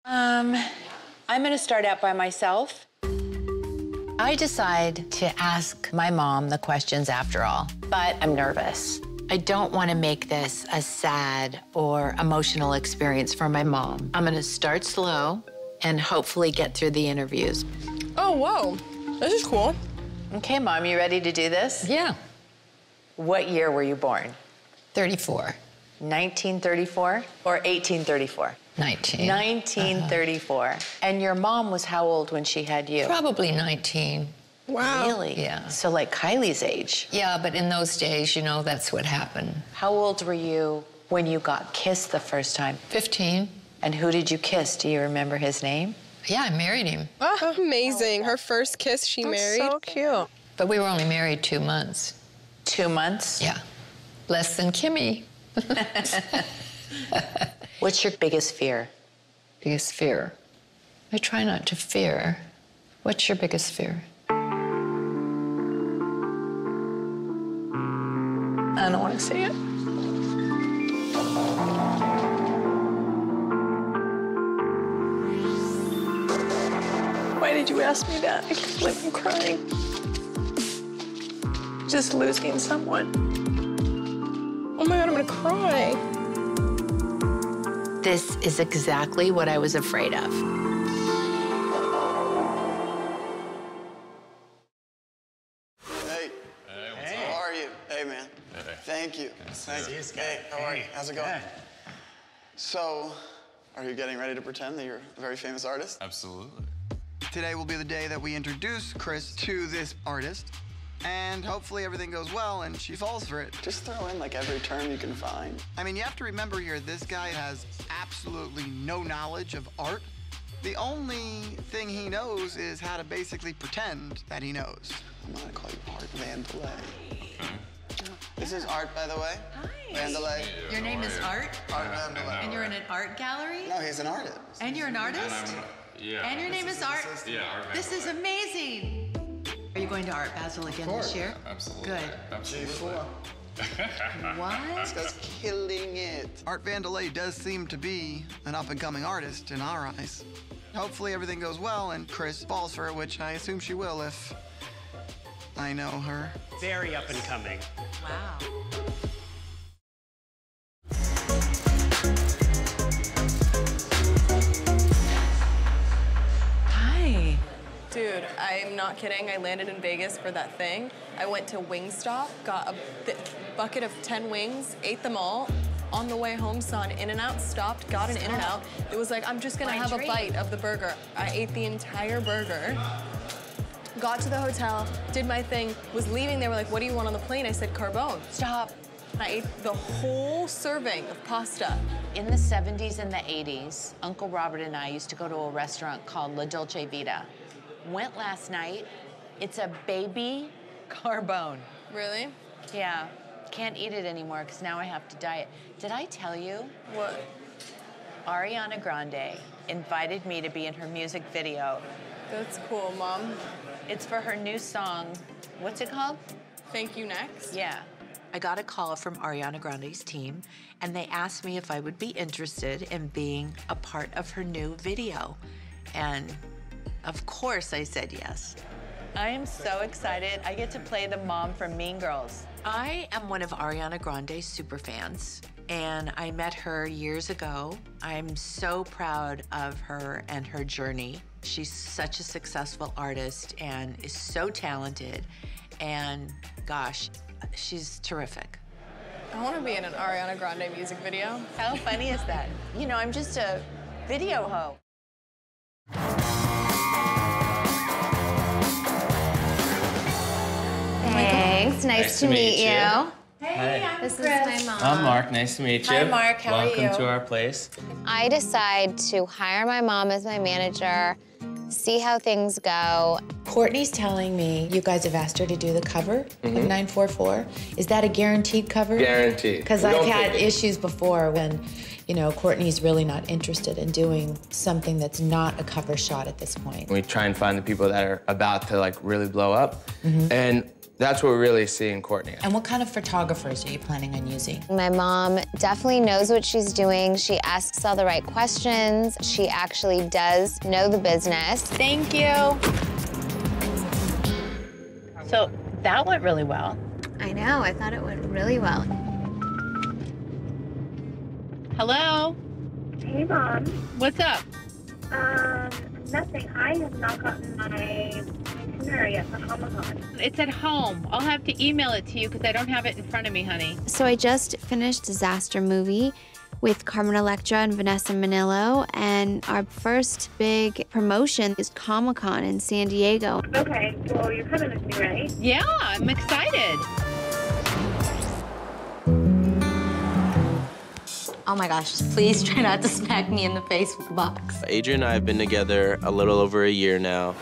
I'm gonna start out by myself. I decide to ask my mom the questions after all, but I'm nervous. I don't want to make this a sad or emotional experience for my mom. I'm gonna start slow and hopefully get through the interviews. Oh, whoa, this is cool. Okay, Mom, you ready to do this? Yeah. What year were you born? 34. 1934 or 1834? 1934. And your mom was how old when she had you? Probably 19. Wow. Really? Yeah. So like Kylie's age. Yeah, but in those days, you know, that's what happened. How old were you when you got kissed the first time? 15. And who did you kiss? Do you remember his name? Yeah, I married him. Oh, amazing. Her first kiss, she married. So cute. But we were only married 2 months. 2 months? Yeah. Less than Kimmy. What's your biggest fear? Biggest fear? I try not to fear. What's your biggest fear? I don't want to say it. Why did you ask me that? I can't believe I'm crying. Just losing someone. Oh my God, I'm gonna cry. This is exactly what I was afraid of. Hey. Hey. How are you? Hey, man. Hey. Thank you. Thank you. Hey, how are you? How's it going? Good. So, are you getting ready to pretend that you're a very famous artist? Absolutely. Today will be the day that we introduce Kris to this artist, and hopefully everything goes well and she falls for it. Just throw in like every term you can find. I mean, you have to remember here, this guy has absolutely no knowledge of art. The only thing he knows is how to basically pretend that he knows. I'm gonna call you Art Vandelay. This is Art, by the way. Hi. Vandelay. Your name is Art? Art Vandelay. And you're in an art gallery? No, he's an artist. And you're an artist? Yeah. And your name is Art? Yeah, Art This is amazing. Are you going to Art Basel again this year? Absolutely. Good. Absolutely. What? This guy's killing it. Art Vandelay does seem to be an up-and-coming artist in our eyes. Hopefully everything goes well and Kris falls for it, which I assume she will if I know her. Very up and coming. Wow. Hi. Dude, I'm not kidding. I landed in Vegas for that thing. I went to Wingstop, got a bucket of 10 wings, ate them all. On the way home, saw an In-N-Out, stopped, got an In-N-Out. It was like, I'm just gonna have a bite of the burger. I ate the entire burger. Got to the hotel, did my thing, was leaving. They were like, what do you want on the plane? I said, carbone. Stop. I ate the whole serving of pasta. In the 70s and the 80s, Uncle Robert and I used to go to a restaurant called La Dolce Vita. Went last night. It's a baby carbone. Really? Yeah. Can't eat it anymore because now I have to diet. Did I tell you? What? Ariana Grande invited me to be in her music video. That's cool, Mom. It's for her new song. What's it called? Thank You Next? Yeah. I got a call from Ariana Grande's team, and they asked me if I would be interested in being a part of her new video. And of course I said yes. I am so excited. I get to play the mom from Mean Girls. I am one of Ariana Grande's super fans, and I met her years ago. I'm so proud of her and her journey. She's such a successful artist and is so talented, and gosh, she's terrific. I want to be in an Ariana Grande music video. How funny is that? You know, I'm just a video hoe. Thanks. Nice to meet you. Hey, Hi. This is my mom. I'm Mark. Nice to meet you. Hi, Mark. How are you? Welcome to our place. I decide to hire my mom as my manager, see how things go. Kourtney's telling me you guys have asked her to do the cover of 944. Is that a guaranteed cover? Guaranteed. Because I've had issues before when, you know, Kourtney's really not interested in doing something that's not a cover shot at this point. We try and find the people that are about to like really blow up. And That's what we really see in Kourtney. And what kind of photographers are you planning on using? My mom definitely knows what she's doing. She asks all the right questions. She actually does know the business. Thank you. So that went really well. I know, I thought it went really well. Hello? Hey, Mom. What's up? Nothing. I have not gotten my itinerary yet for Comic-Con. It's at home. I'll have to email it to you because I don't have it in front of me, honey. So I just finished Disaster Movie with Carmen Electra and Vanessa Manillo, and our first big promotion is Comic-Con in San Diego. Okay, well, you're coming with me, right? Yeah, I'm excited. Oh my gosh, please try not to smack me in the face with a box. Adrian and I have been together a little over a year now.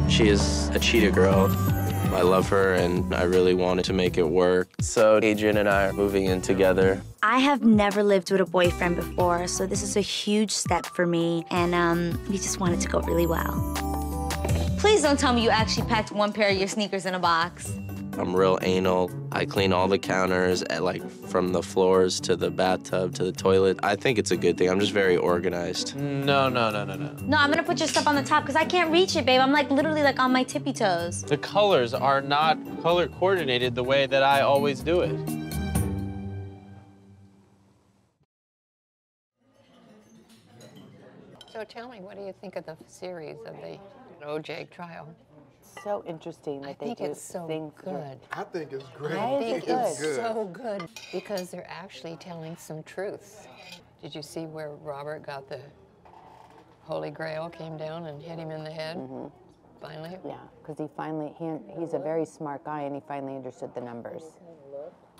She is a cheetah girl. I love her and I really wanted to make it work. So Adrian and I are moving in together. I have never lived with a boyfriend before, so this is a huge step for me, and we just want it to go really well. Please don't tell me you actually packed one pair of your sneakers in a box. I'm real anal. I clean all the counters, like from the floors to the bathtub to the toilet. I think it's a good thing. I'm just very organized. No. No, I'm gonna put your stuff on the top because I can't reach it, babe. I'm like literally like on my tippy toes. The colors are not color coordinated the way that I always do it. So tell me, what do you think of the series of the OJ trial? So interesting that they do it's so things good. I think it's great. I think it's good. so good because they're actually telling some truths. Did you see where Robert got the Holy Grail, came down and hit him in the head? Mm-hmm. Finally? Yeah, because he's a very smart guy and he finally understood the numbers.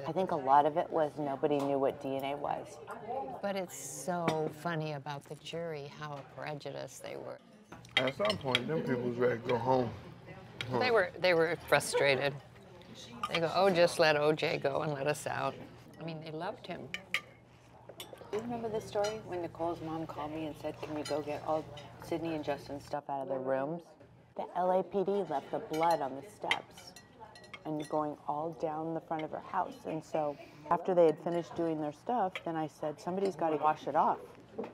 I think a lot of it was nobody knew what DNA was. But it's so funny about the jury, how prejudiced they were. At some point, them people was ready to go home. They were frustrated. They go, oh, just let OJ go and let us out. I mean, they loved him. Do you remember this story when Nicole's mom called me and said, can we go get all Sydney and Justin's stuff out of their rooms? The LAPD left the blood on the steps and going all down the front of her house. And so after they had finished doing their stuff, then I said, somebody's got to wash it off. Yeah,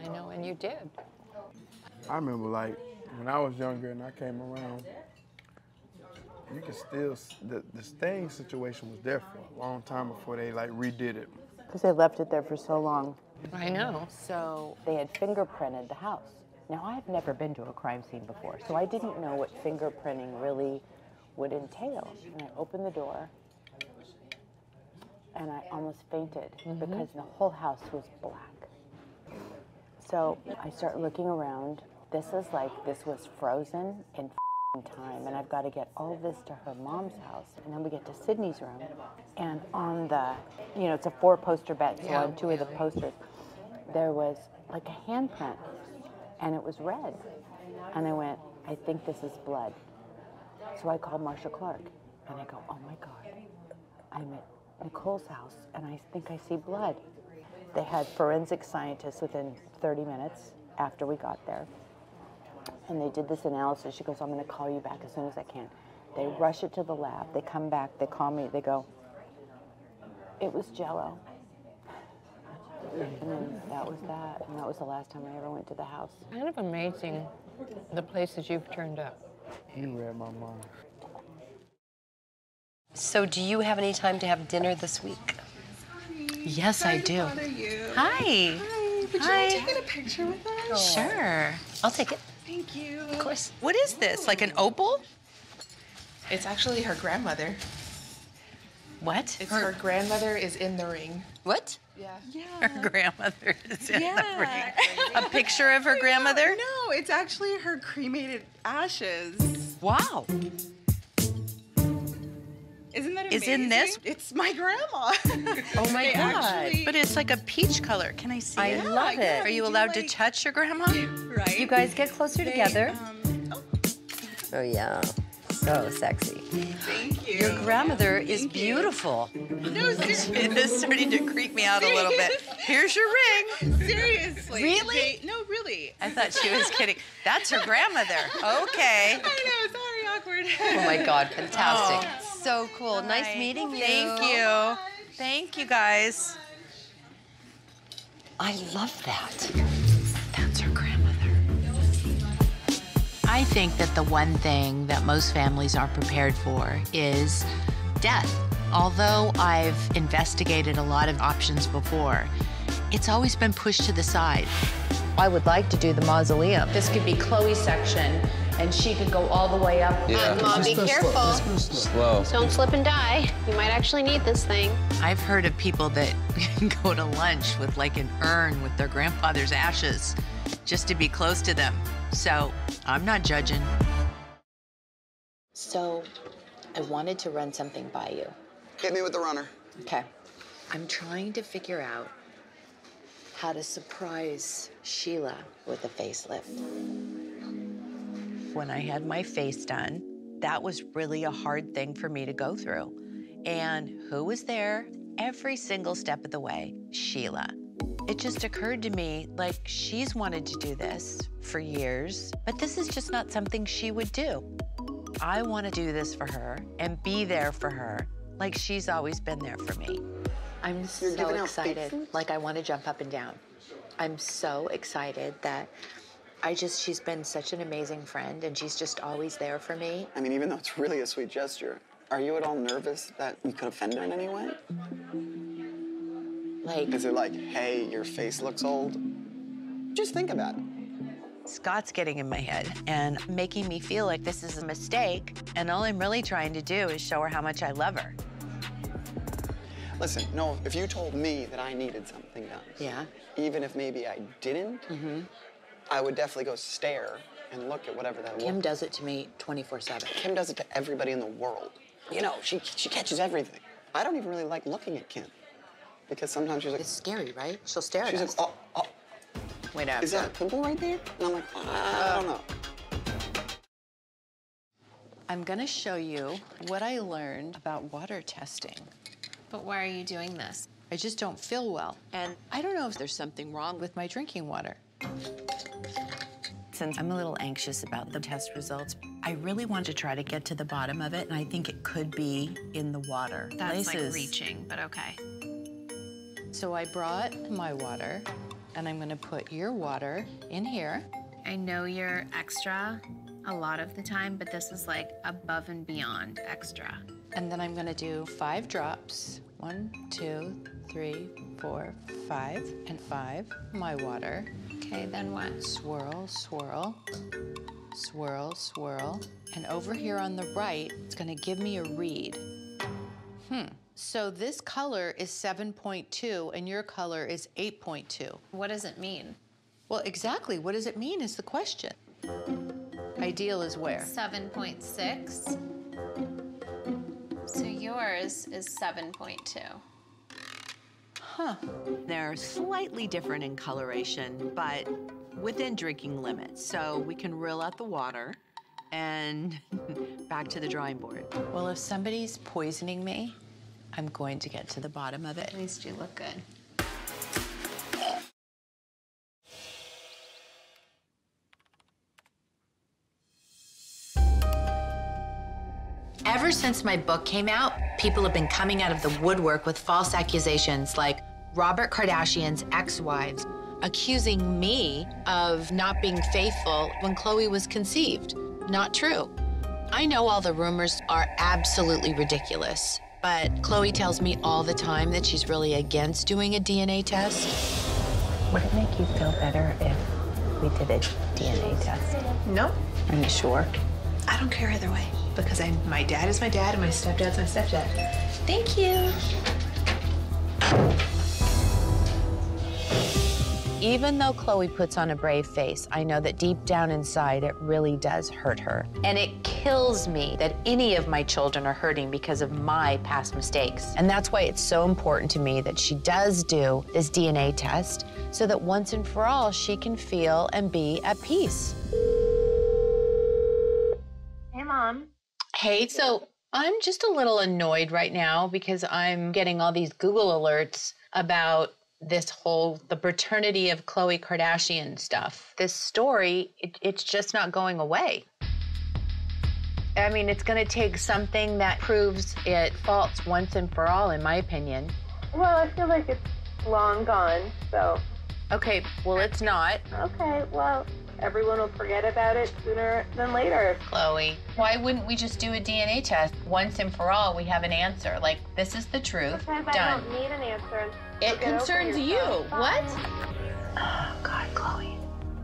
I know, and you did. I remember, like, when I was younger and I came around, you could still, the stain situation was there for a long time before they, like, redid it. Because they left it there for so long. I know. So they had fingerprinted the house. Now, I've never been to a crime scene before, so I didn't know what fingerprinting really would entail. And I opened the door, and I almost fainted because the whole house was black. So I start looking around. This was frozen in time, and I've got to get all this to her mom's house. And then we get to Sydney's room, and on the, it's a 4-poster bed, so on 2 of the posters, there was like a handprint, and it was red. And I went, I think this is blood. So I called Marsha Clark, and I go, oh my God, I'm at Nicole's house, and I think I see blood. They had forensic scientists within 30 minutes after we got there. And they did this analysis. She goes, I'm going to call you back as soon as I can. They rush it to the lab. They come back. They call me. They go, it was Jell-O. And then that was that. And that was the last time I ever went to the house. Kind of amazing, the places you've turned up. You read my mind. So do you have any time to have dinner this week? Yes, I do. Hi. Would you mind taking a picture with us? Sure. I'll take it. Thank you. Of course. What is this? Like an opal? It's actually her grandmother. What? Her grandmother is in the ring. What? Yeah. Her grandmother is in the ring. A picture of her grandmother? No, it's actually her cremated ashes. Wow. Isn't that amazing? Is in this? It's my grandma. Oh my God. But it's like a peach color. Can I see it? I love it. Are you allowed to touch your grandma? Right. You guys get closer together. Oh yeah. So sexy. Thank you. Your grandmother is beautiful. No, seriously. It is starting to creep me out a little bit. Here's your ring. Seriously. Really? No, really. I thought she was kidding. That's her grandmother. Okay. I know, sorry, awkward. Oh my God, fantastic. Oh, so cool. Nice meeting you. Thank you. Thank you, guys. I love that. That's her grandmother. I think that the one thing that most families are prepared for is death. Although I've investigated a lot of options before, it's always been pushed to the side. I would like to do the mausoleum. This could be Chloe's section, and she could go all the way up. Yeah. Mom, be careful. Slow. Don't slip and die. You might actually need this thing. I've heard of people that go to lunch with like an urn with their grandfather's ashes just to be close to them. So I'm not judging. So I wanted to run something by you. Hit me with the runner. Okay. I'm trying to figure out how to surprise Sheila with a facelift. When I had my face done, that was really a hard thing for me to go through. And who was there every single step of the way? Sheila. It just occurred to me, like, she's wanted to do this for years, but this is just not something she would do. I want to do this for her and be there for her, like she's always been there for me. I'm so excited. Like, I want to jump up and down. I'm so excited that she's been such an amazing friend, and she's just always there for me. I mean, even though it's really a sweet gesture, are you at all nervous that you could offend her in any way? Like, is it like, hey, your face looks old? Just think about it. Scott's getting in my head and making me feel like this is a mistake, and all I'm really trying to do is show her how much I love her. Listen, no, if you told me that I needed something done, yeah, even if maybe I didn't, I would definitely go stare and look at whatever that was. Kim does it to me 24/7. Kim does it to everybody in the world. You know, she catches everything. I don't even really like looking at Kim because sometimes she's like... It's scary, right? She'll stare at us. She's like, oh. Wait up. Is that a pimple right there? And I'm like, I don't know. I'm gonna show you what I learned about water testing. But why are you doing this? I just don't feel well. And I don't know if there's something wrong with my drinking water. Since I'm a little anxious about the test results, I really want to try to get to the bottom of it, and I think it could be in the water. That's like reaching, but okay. So I brought my water, and I'm gonna put your water in here. I know you're extra a lot of the time, but this is like above and beyond extra. And then I'm gonna do 5 drops. 1, 2, 3, 4, 5, and 5. My water. Okay, then what? Swirl, swirl, swirl, swirl. And over here on the right, it's gonna give me a read. So this color is 7.2 and your color is 8.2. What does it mean? Well, exactly, what does it mean is the question. Ideal is where? 7.6. So yours is 7.2. Huh. They're slightly different in coloration, but within drinking limits. So we can reel out the water and back to the drawing board. Well, if somebody's poisoning me, I'm going to get to the bottom of it. At least you look good. Ever since my book came out, people have been coming out of the woodwork with false accusations like Robert Kardashian's ex-wives accusing me of not being faithful when Khloe was conceived. Not true. I know all the rumors are absolutely ridiculous, but Khloe tells me all the time that she's really against doing a DNA test. Would it make you feel better if we did a DNA test? No. Are you sure? I don't care either way, because my dad is my dad and my stepdad's my stepdad. Thank you. Even though Khloe puts on a brave face, I know that deep down inside it really does hurt her. And it kills me that any of my children are hurting because of my past mistakes. And that's why it's so important to me that she does do this DNA test so that once and for all she can feel and be at peace. Hey, Mom. Hey, so I'm just a little annoyed right now because I'm getting all these Google alerts about the paternity of Khloe Kardashian stuff. This story, it's just not going away. I mean, it's going to take something that proves it false once and for all, in my opinion. Well, I feel like it's long gone, so. Okay, well, it's not. Okay, well, everyone will forget about it sooner than later. Chloe, why wouldn't we just do a DNA test? Once and for all, we have an answer. Like, this is the truth. Because I Done. don't need an answer. It concerns you. What? Oh, God, Chloe.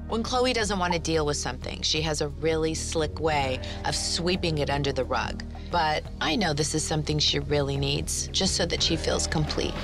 When Chloe doesn't want to deal with something, she has a really slick way of sweeping it under the rug. But I know this is something she really needs, just so that she feels complete.